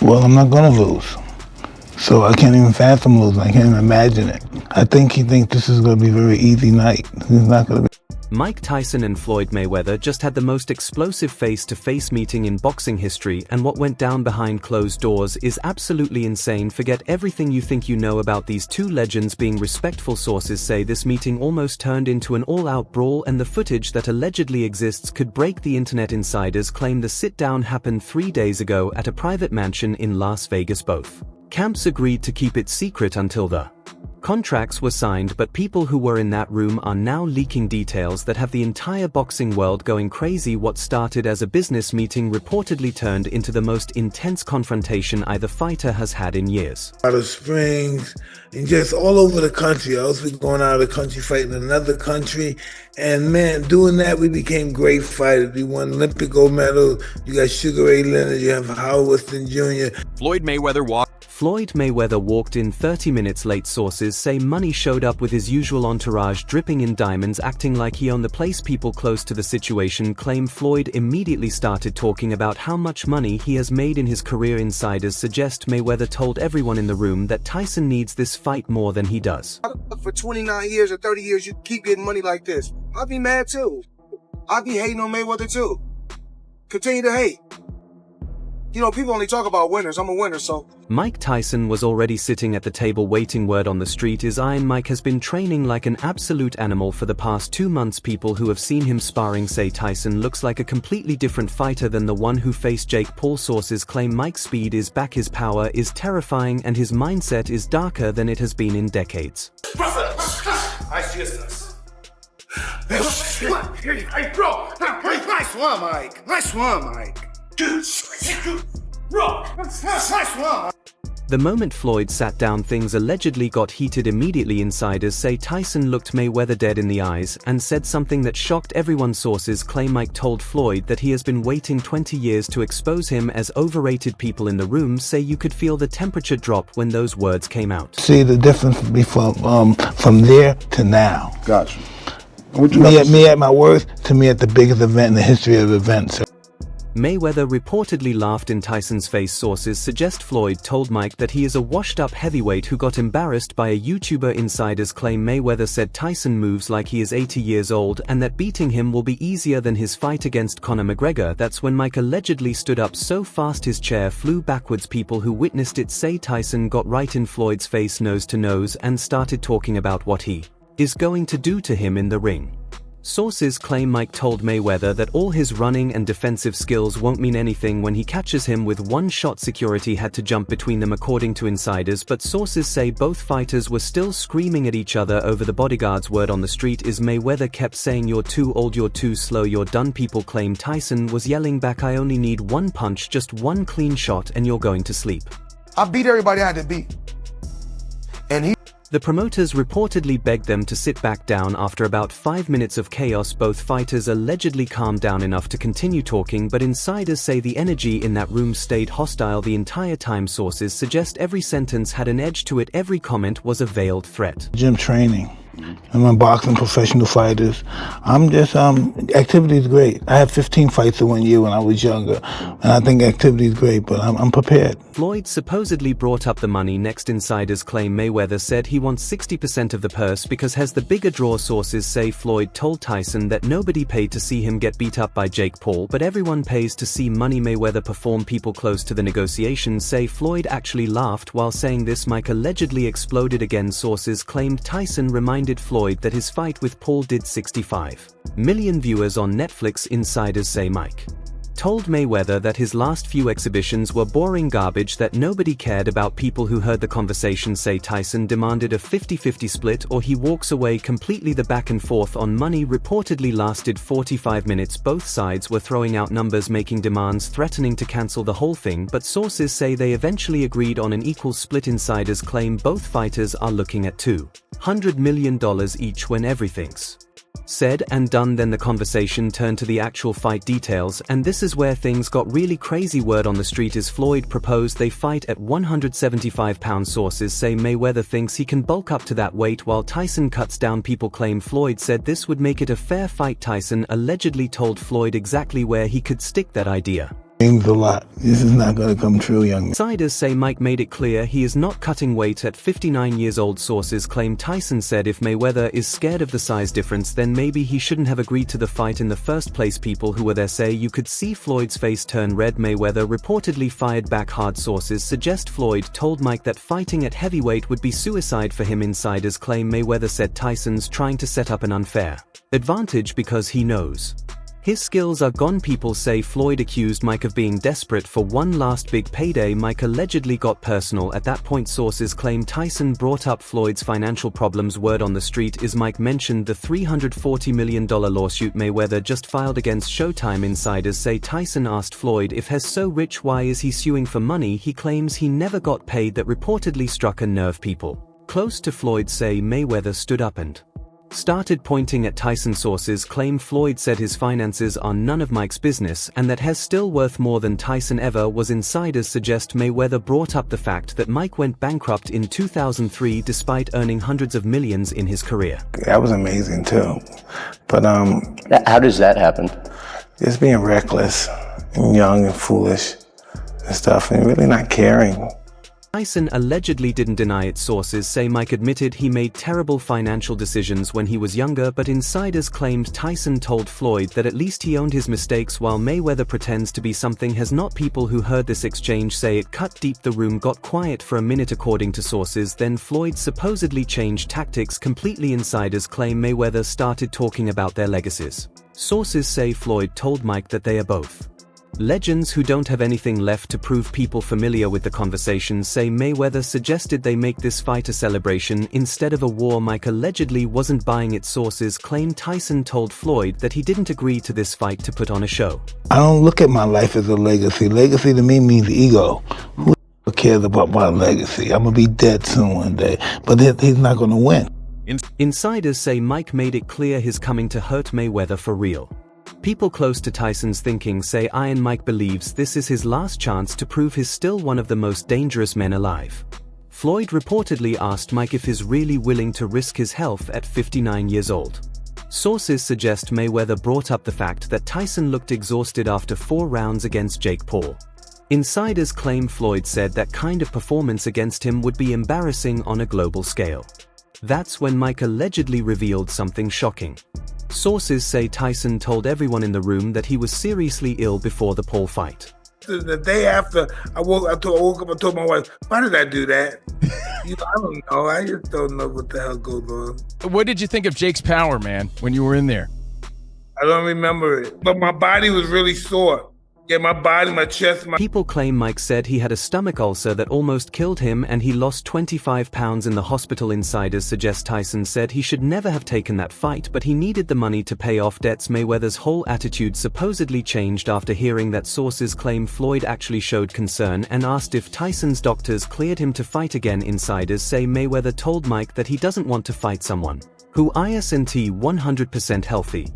Well, I'm not gonna lose. So I can't even fathom losing. I can't even imagine it. I think he thinks this is gonna be a very easy night. It's not gonna be. Mike Tyson and Floyd Mayweather just had the most explosive face-to-face meeting in boxing history, and what went down behind closed doors is absolutely insane. Forget everything you think you know about these two legends being respectful. Sources say this meeting almost turned into an all-out brawl, and the footage that allegedly exists could break the internet. Insiders claim the sit-down happened 3 days ago at a private mansion in Las Vegas. Both camps agreed to keep it secret until the contracts were signed, but people who were in that room are now leaking details that have the entire boxing world going crazy. What started as a business meeting reportedly turned into the most intense confrontation either fighter has had in years. Out of Springs and just all over the country. I was going out of the country fighting in another country, and man, doing that we became great fighters. We won Olympic gold medals. You got Sugar Ray Leonard, you have Howard Weston Jr. Floyd Mayweather walked in 30 minutes late. Sources say money showed up with his usual entourage dripping in diamonds, acting like he owned the place. People close to the situation claim Floyd immediately started talking about how much money he has made in his career. Insiders suggest Mayweather told everyone in the room that Tyson needs this fight more than he does. For 29 years or 30 years, you keep getting money like this. I'd be mad too. I'd be hating on Mayweather too. Continue to hate. You know, people only talk about winners. I'm a winner, so. Mike Tyson was already sitting at the table waiting. Word on the street is Iron Mike has been training like an absolute animal for the past 2 months. People who have seen him sparring say Tyson looks like a completely different fighter than the one who faced Jake Paul. Sources claim Mike's speed is back, his power is terrifying, and his mindset is darker than it has been in decades. Hey, bro! Nice one, Mike. Nice one, Mike. The moment Floyd sat down, things allegedly got heated immediately. Insiders say Tyson looked Mayweather dead in the eyes and said something that shocked everyone. Sources claim Mike told Floyd that he has been waiting 20 years to expose him as overrated. People in the room say you could feel the temperature drop when those words came out. See the difference from there to now. Gotcha. Me at my worst, to me at the biggest event in the history of events. Mayweather reportedly laughed in Tyson's face. Sources suggest Floyd told Mike that he is a washed-up heavyweight who got embarrassed by a YouTuber. Insiders claim Mayweather said Tyson moves like he is 80 years old and that beating him will be easier than his fight against Conor McGregor. That's when Mike allegedly stood up so fast his chair flew backwards. People who witnessed it say Tyson got right in Floyd's face, nose to nose, and started talking about what he is going to do to him in the ring. Sources claim Mike told Mayweather that all his running and defensive skills won't mean anything when he catches him with one shot. Security had to jump between them according to insiders, but sources say both fighters were still screaming at each other over the bodyguards. Word on the street is Mayweather kept saying "You're too old, you're too slow, you're done." People claim Tyson was yelling back, "I only need one punch, just one clean shot and you're going to sleep." I beat everybody I had to beat. And the promoters reportedly begged them to sit back down. After about 5 minutes of chaos, both fighters allegedly calmed down enough to continue talking, but insiders say the energy in that room stayed hostile the entire time. Sources suggest every sentence had an edge to it, every comment was a veiled threat. Gym training. I'm a boxing professional fighters. I'm just, activity is great. I had 15 fights in 1 year when I was younger, and I think activity is great, but I'm prepared. Floyd supposedly brought up the money next. Insiders claim Mayweather said he wants 60% of the purse because has the bigger draw. Sources say Floyd told Tyson that nobody paid to see him get beat up by Jake Paul, but everyone pays to see money Mayweather perform. People close to the negotiations say Floyd actually laughed while saying this. Mike allegedly exploded again. Sources claimed Tyson reminded Floyd that his fight with Paul did 65 million viewers on Netflix. Insiders say Mike told Mayweather that his last few exhibitions were boring garbage that nobody cared about. People who heard the conversation say Tyson demanded a 50-50 split or he walks away completely. The back and forth on money reportedly lasted 45 minutes. Both sides were throwing out numbers, making demands, threatening to cancel the whole thing, but sources say they eventually agreed on an equal split. Insiders claim both fighters are looking at $200 million each when everything's said and done. Then the conversation turned to the actual fight details, and this is where things got really crazy. Word on the street is Floyd proposed they fight at 175 pounds. Sources say Mayweather thinks he can bulk up to that weight while Tyson cuts down. People claim Floyd said this would make it a fair fight. Tyson allegedly told Floyd exactly where he could stick that idea. Means a lot. This is not going to come true, young man. Insiders say Mike made it clear he is not cutting weight at 59 years old. Sources claim Tyson said if Mayweather is scared of the size difference, then maybe he shouldn't have agreed to the fight in the first place. People who were there say you could see Floyd's face turn red. Mayweather reportedly fired back hard. Sources suggest Floyd told Mike that fighting at heavyweight would be suicide for him. Insiders claim Mayweather said Tyson's trying to set up an unfair advantage because he knows his skills are gone. People say Floyd accused Mike of being desperate for one last big payday. Mike allegedly got personal at that point. Sources claim Tyson brought up Floyd's financial problems. Word on the street is Mike mentioned the $340 million lawsuit Mayweather just filed against Showtime. Insiders say Tyson asked Floyd if he's so rich, why is he suing for money he claims he never got paid. That reportedly struck a nerve. People close to Floyd say Mayweather stood up and started pointing at Tyson. Sources claim Floyd said his finances are none of Mike's business and that he's still worth more than Tyson ever was. Insiders suggest Mayweather brought up the fact that Mike went bankrupt in 2003 despite earning hundreds of millions in his career. That was amazing too. But how does that happen? just being reckless and young and foolish and stuff and really not caring. Tyson allegedly didn't deny it. Sources say Mike admitted he made terrible financial decisions when he was younger, but insiders claimed Tyson told Floyd that at least he owned his mistakes while Mayweather pretends to be something has not. People who heard this exchange say it cut deep. The room got quiet for a minute according to sources, then Floyd supposedly changed tactics completely. Insiders claim Mayweather started talking about their legacies. Sources say Floyd told Mike that they are both legends who don't have anything left to prove. People familiar with the conversation say Mayweather suggested they make this fight a celebration instead of a war. Mike allegedly wasn't buying it. Sources claim Tyson told Floyd that he didn't agree to this fight to put on a show. I don't look at my life as a legacy. Legacy to me means ego. Who cares about my legacy? I'm going to be dead soon one day, but he's not going to win. Insiders say Mike made it clear he's coming to hurt Mayweather for real. People close to Tyson's thinking say Iron Mike believes this is his last chance to prove he's still one of the most dangerous men alive. Floyd reportedly asked Mike if he's really willing to risk his health at 59 years old. Sources suggest Mayweather brought up the fact that Tyson looked exhausted after 4 rounds against Jake Paul. Insiders claim Floyd said that kind of performance against him would be embarrassing on a global scale. That's when Mike allegedly revealed something shocking. Sources say Tyson told everyone in the room that he was seriously ill before the Paul fight. The day after I woke up and told my wife, why did I do that? I don't know. I just don't know what the hell goes on. What did you think of Jake's power, man, when you were in there? I don't remember it, but my body was really sore. Yeah, my body, my chest, People claim Mike said he had a stomach ulcer that almost killed him and he lost 25 pounds in the hospital. Insiders suggest Tyson said he should never have taken that fight, but he needed the money to pay off debts. Mayweather's whole attitude supposedly changed after hearing that. Sources claim Floyd actually showed concern and asked if Tyson's doctors cleared him to fight again. Insiders say Mayweather told Mike that he doesn't want to fight someone who isn't 100% healthy,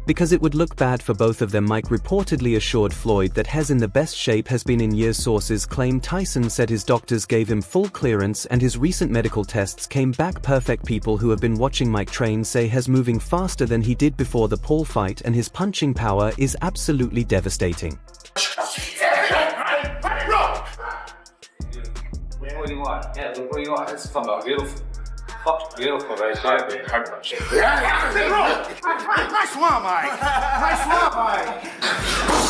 because it would look bad for both of them. Mike reportedly assured Floyd that he's in the best shape has been in years. Sources claim Tyson said his doctors gave him full clearance and his recent medical tests came back perfect. People who have been watching Mike train say he's moving faster than he did before the Paul fight and his punching power is absolutely devastating. What do you want? Yeah, look what you want. It's fucking beautiful. Fucking beautiful right there. Nice one, Mike. Nice one, Mike.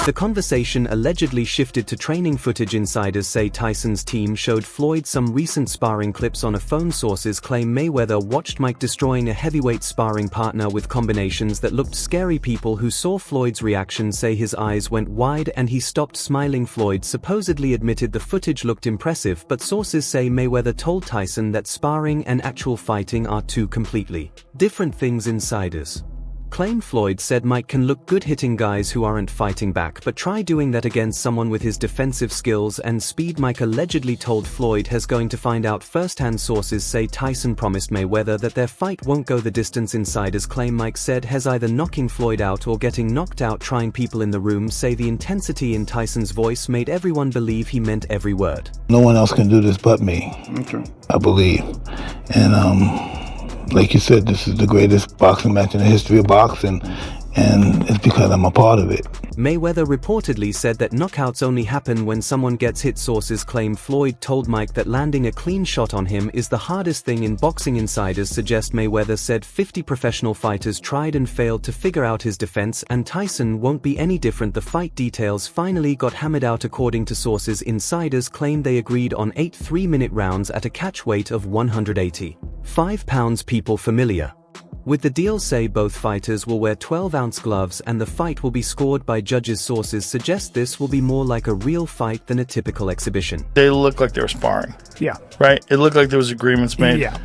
The conversation allegedly shifted to training footage. Insiders say Tyson's team showed Floyd some recent sparring clips on a phone. Sources claim Mayweather watched Mike destroying a heavyweight sparring partner with combinations that looked scary. People who saw Floyd's reaction say his eyes went wide and he stopped smiling. Floyd supposedly admitted the footage looked impressive, but sources say Mayweather told Tyson that sparring and actual fighting are two completely different things. Insiders claim Floyd said Mike can look good hitting guys who aren't fighting back, but try doing that against someone with his defensive skills and speed. Mike allegedly told Floyd he's going to find out firsthand. Sources say Tyson promised Mayweather that their fight won't go the distance. Insiders claim Mike said he's either knocking Floyd out or getting knocked out trying. People in the room say the intensity in Tyson's voice made everyone believe he meant every word. No one else can do this but me, I believe. And like you said, this is the greatest boxing match in the history of boxing. and it's because I'm a part of it. Mayweather reportedly said that knockouts only happen when someone gets hit. Sources claim Floyd told Mike that landing a clean shot on him is the hardest thing in boxing. Insiders suggest Mayweather said 50 professional fighters tried and failed to figure out his defense, and Tyson won't be any different. The fight details finally got hammered out. According to sources, insiders claim they agreed on 8 3-minute rounds at a catch weight of 185 pounds. People familiar with the deal say both fighters will wear 12-ounce gloves and the fight will be scored by judges. Sources suggest this will be more like a real fight than a typical exhibition. They looked like they were sparring. Yeah. Right? It looked like there was agreements made. Yeah.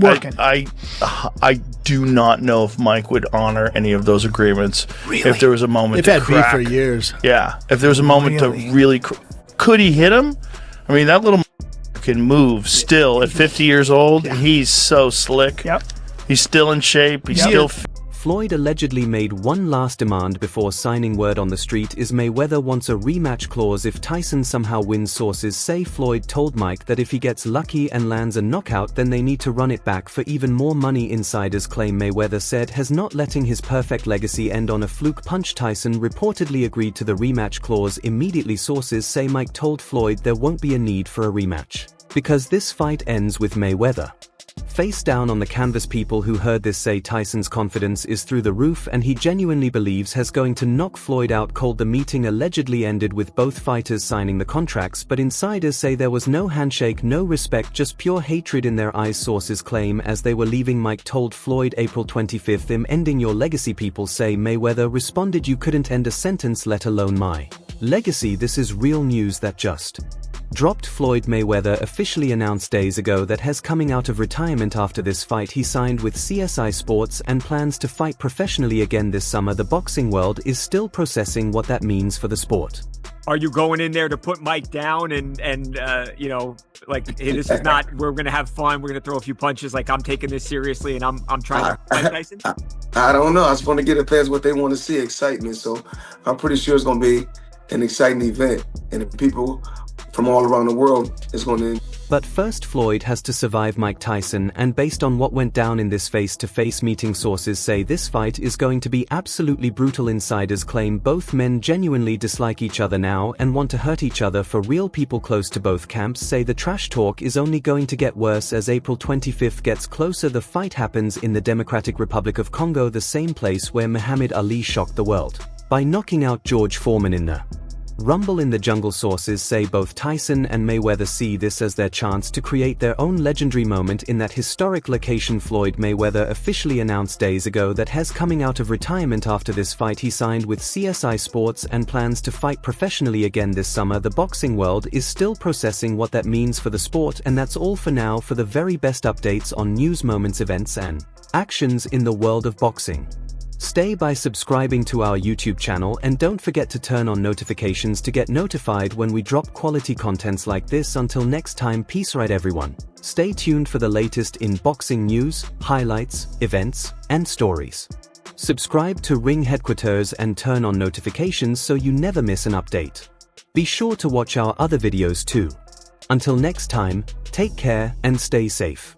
Working. I do not know if Mike would honor any of those agreements. Really? If there was a moment They've to had beef crack. for years. Yeah. If there was a moment to really... Could he hit him? I mean, that little can move still at 50 years old. Yeah. He's so slick. Yep. He's still in shape. He's still... Floyd allegedly made one last demand before signing. Word on the street is Mayweather wants a rematch clause if Tyson somehow wins. Sources say Floyd told Mike that if he gets lucky and lands a knockout, then they need to run it back for even more money. Insiders claim Mayweather said has not letting his perfect legacy end on a fluke punch. Tyson reportedly agreed to the rematch clause immediately. Sources say Mike told Floyd there won't be a need for a rematch because this fight ends with Mayweather face down on the canvas. People who heard this say Tyson's confidence is through the roof and he genuinely believes has going to knock Floyd out cold. The meeting allegedly ended with both fighters signing the contracts, but insiders say there was no handshake, no respect, just pure hatred in their eyes. Sources claim as they were leaving, Mike told Floyd April 25th, "I'm ending your legacy." People say Mayweather responded, "You couldn't end a sentence, let alone my legacy. This is real news that just dropped." Floyd Mayweather officially announced days ago that has coming out of retirement after this fight. He signed with CSI Sports and plans to fight professionally again this summer. The boxing world is still processing what that means for the sport. Are you going in there to put Mike down and you know, like, hey, this is not, we're going to have fun, we're going to throw a few punches, like I'm taking this seriously and I'm trying to fight Tyson? I don't know. I just want to get the fans what they want to see, excitement. So I'm pretty sure it's going to be an exciting event, and people from all around the world is going to... But first, Floyd has to survive Mike Tyson, and based on what went down in this face-to-face meeting, sources say this fight is going to be absolutely brutal. Insiders claim both men genuinely dislike each other now and want to hurt each other for real. People close to both camps say the trash talk is only going to get worse as April 25th gets closer. The fight happens in the Democratic Republic of Congo, the same place where Muhammad Ali shocked the world by knocking out George Foreman in the Rumble in the Jungle. Sources say both Tyson and Mayweather see this as their chance to create their own legendary moment in that historic location. Floyd Mayweather officially announced days ago that has coming out of retirement after this fight. He signed with CSI Sports and plans to fight professionally again this summer. The boxing world is still processing what that means for the sport, and that's all for now. For the very best updates on news, moments, events, and actions in the world of boxing, stay by subscribing to our YouTube channel, and don't forget to turn on notifications to get notified when we drop quality contents like this. Until next time, peace. Right, everyone, stay tuned for the latest in boxing news, highlights, events, and stories. Subscribe to Ring Headquaterzz and turn on notifications so you never miss an update. Be sure to watch our other videos too. Until next time, take care and stay safe.